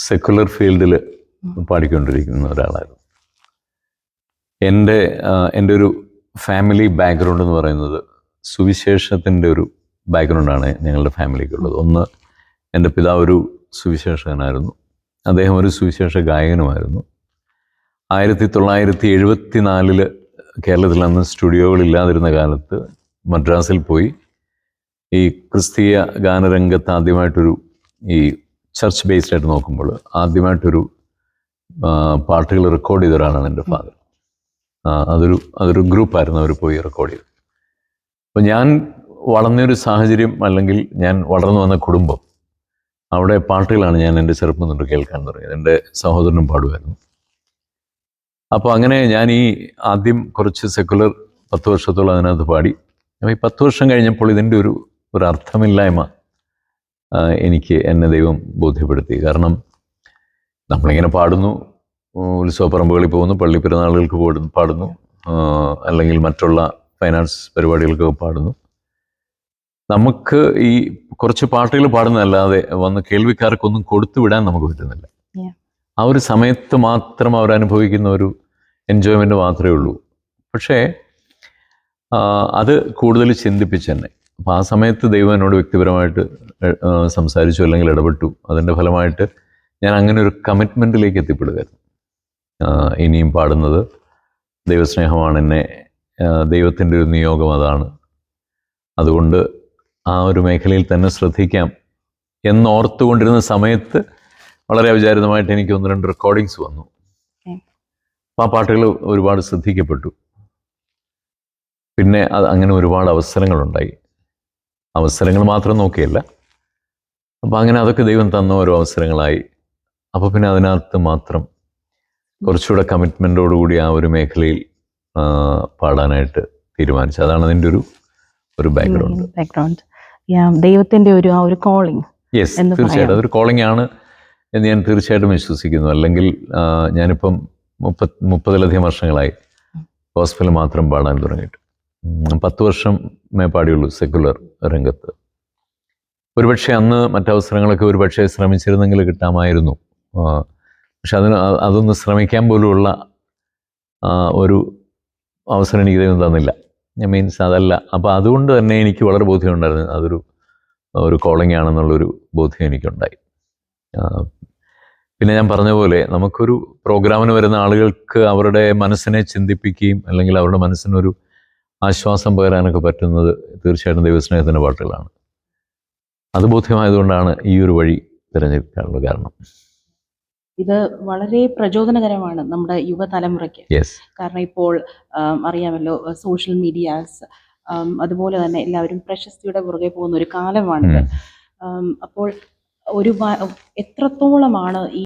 Secular ഫീൽഡിൽ പാടിക്കൊണ്ടിരിക്കുന്ന ഒരാളായിരുന്നു. എൻ്റെ ഒരു ഫാമിലി ബാക്ക്ഗ്രൗണ്ട് എന്ന് പറയുന്നത് സുവിശേഷത്തിൻ്റെ ഒരു ബാക്ക്ഗ്രൗണ്ടാണ് ഞങ്ങളുടെ ഫാമിലിക്കുള്ളത്. ഒന്ന്, എൻ്റെ പിതാവ് ഒരു സുവിശേഷകനായിരുന്നു, അദ്ദേഹം ഒരു സുവിശേഷ ഗായകനുമായിരുന്നു. 1974 കേരളത്തിൽ അന്ന് സ്റ്റുഡിയോകളില്ലാതിരുന്ന കാലത്ത് മദ്രാസിൽ പോയി ഈ ക്രിസ്തീയ ഗാനരംഗത്ത് ആദ്യമായിട്ടൊരു ഈ ചർച്ച് ബേസ്ഡ് ആയിട്ട് നോക്കുമ്പോൾ ആദ്യമായിട്ടൊരു പാട്ടുകൾ റെക്കോർഡ് ചെയ്ത ഒരാളാണ് എൻ്റെ ഫാദർ. അതൊരു ഗ്രൂപ്പായിരുന്നു അവർ പോയി റെക്കോർഡ് ചെയ്തത്. അപ്പോൾ ഞാൻ വളർന്നൊരു സാഹചര്യം, അല്ലെങ്കിൽ ഞാൻ വളർന്നു വന്ന കുടുംബം, അവിടെ പാട്ടുകളാണ് ഞാൻ എൻ്റെ ചെറുപ്പം തൊട്ട് കേൾക്കാൻ തുടങ്ങിയത്. എൻ്റെ സഹോദരനും പാടുമായിരുന്നു. അപ്പോൾ അങ്ങനെ ഞാൻ ഈ ആദ്യം കുറച്ച് സെക്കുലർ 10 വർഷത്തോളം അതിനകത്ത് പാടി. അപ്പോൾ ഈ 10 വർഷം കഴിഞ്ഞപ്പോൾ ഇതിൻ്റെ ഒരു അർത്ഥമില്ലായ്മ എനിക്ക് എന്നെ ദൈവം ബോധ്യപ്പെടുത്തി. കാരണം നമ്മളിങ്ങനെ പാടുന്നു, ഉത്സവ പറമ്പുകളിൽ പോകുന്നു, പള്ളി പെരുന്നാളുകൾക്ക് പാടുന്നു, അല്ലെങ്കിൽ മറ്റുള്ള ഫൈനാൻസ് പരിപാടികൾക്കൊക്കെ പാടുന്നു. നമുക്ക് ഈ കുറച്ച് പാട്ടുകൾ പാടുന്നതല്ലാതെ വന്ന് കേൾവിക്കാർക്കൊന്നും കൊടുത്തു വിടാൻ നമുക്ക് പറ്റുന്നില്ല. ആ ഒരു സമയത്ത് മാത്രം അവരനുഭവിക്കുന്ന ഒരു എൻജോയ്മെൻ്റ് മാത്രമേ ഉള്ളൂ. പക്ഷേ അത് കൂടുതൽ ചിന്തിപ്പിച്ചെന്നെ. അപ്പോൾ ആ സമയത്ത് ദൈവം എന്നോട് വ്യക്തിപരമായിട്ട് സംസാരിച്ചു, അല്ലെങ്കിൽ ഇടപെട്ടു. അതിൻ്റെ ഫലമായിട്ട് ഞാൻ അങ്ങനെ ഒരു കമ്മിറ്റ്മെൻറ്റിലേക്ക് എത്തിപ്പെടുകയായിരുന്നു. ഇനിയും പാടുന്നത് ദൈവസ്നേഹമാണ്, എന്നെ ദൈവത്തിൻ്റെ ഒരു നിയോഗം അതാണ്, അതുകൊണ്ട് ആ ഒരു മേഖലയിൽ തന്നെ ശ്രദ്ധിക്കാം എന്നോർത്തുകൊണ്ടിരുന്ന സമയത്ത് വളരെ അവിചാരിതമായിട്ട് എനിക്ക് 1-2 റെക്കോർഡിങ്സ് വന്നു. അപ്പോൾ ആ പാട്ടുകൾ ഒരുപാട് ശ്രദ്ധിക്കപ്പെട്ടു. പിന്നെ അങ്ങനെ ഒരുപാട് അവസരങ്ങളുണ്ടായി. അവസരങ്ങൾ മാത്രം നോക്കിയല്ല, അപ്പോൾ അങ്ങനെ അതൊക്കെ ദൈവം തന്ന ഓരോ അവസരങ്ങളായി. അപ്പോൾ പിന്നെ അതിനകത്ത് മാത്രം കുറച്ചുകൂടെ കമ്മിറ്റ്മെൻറ്റോടുകൂടി ആ ഒരു മേഖലയിൽ പാടാനായിട്ട് തീരുമാനിച്ചു. അതാണ് അതിൻ്റെ ഒരു ബാക്ക്ഗ്രൗണ്ട്. ദൈവത്തിൻ്റെ ഒരു കോളിംഗ്. യെസ്, തീർച്ചയായിട്ടും അതൊരു കോളിംഗ് ആണ് എന്ന് ഞാൻ തീർച്ചയായിട്ടും വിശ്വസിക്കുന്നു. അല്ലെങ്കിൽ ഞാനിപ്പം 30-ലധികം വർഷങ്ങളായി ഗോസ്പൽ മാത്രം പാടാൻ തുടങ്ങിയിട്ട്. 10 വർഷമേ പാടിയുള്ളൂ സെക്കുലർ രംഗത്ത്. ഒരുപക്ഷെ അന്ന് മറ്റവസരങ്ങളൊക്കെ ഒരുപക്ഷെ ശ്രമിച്ചിരുന്നെങ്കിൽ കിട്ടാമായിരുന്നു. പക്ഷെ അതൊന്ന് ശ്രമിക്കാൻ പോലുമുള്ള ഒരു അവസരം എനിക്ക് ദൈവം തന്നില്ല. മീൻസ് അതല്ല. അപ്പോൾ അതുകൊണ്ട് തന്നെ എനിക്ക് വളരെ ബോധ്യമുണ്ടായിരുന്നു അതൊരു കോളിംഗ് ആണെന്നുള്ളൊരു ബോധ്യം എനിക്കുണ്ടായി. പിന്നെ ഞാൻ പറഞ്ഞ പോലെ നമുക്കൊരു പ്രോഗ്രാമിന് വരുന്ന ആളുകൾക്ക് അവരുടെ മനസ്സിനെ ചിന്തിപ്പിക്കുകയും അല്ലെങ്കിൽ അവരുടെ മനസ്സിനൊരു ആശ്വാസം പകരാനൊക്കെ പറ്റുന്നത് തീർച്ചയായിട്ടും ദൈവസ്നേഹത്തിൻ്റെ പാട്ടുകളാണ്. അത് ബോധ്യമായതുകൊണ്ടാണ് ഈ ഒരു വഴി തിരഞ്ഞെടുക്കാനുള്ള കാരണം. ഇത് വളരെ പ്രചോദനകരമാണ് നമ്മുടെ യുവതലമുറയ്ക്ക്. കാരണം ഇപ്പോൾ അറിയാമല്ലോ, സോഷ്യൽ മീഡിയാസ്, അതുപോലെ തന്നെ എല്ലാവരും പ്രശസ്തിയുടെ പുറകെ പോകുന്ന ഒരു കാലമാണിത്. അപ്പോൾ എത്രത്തോളമാണ് ഈ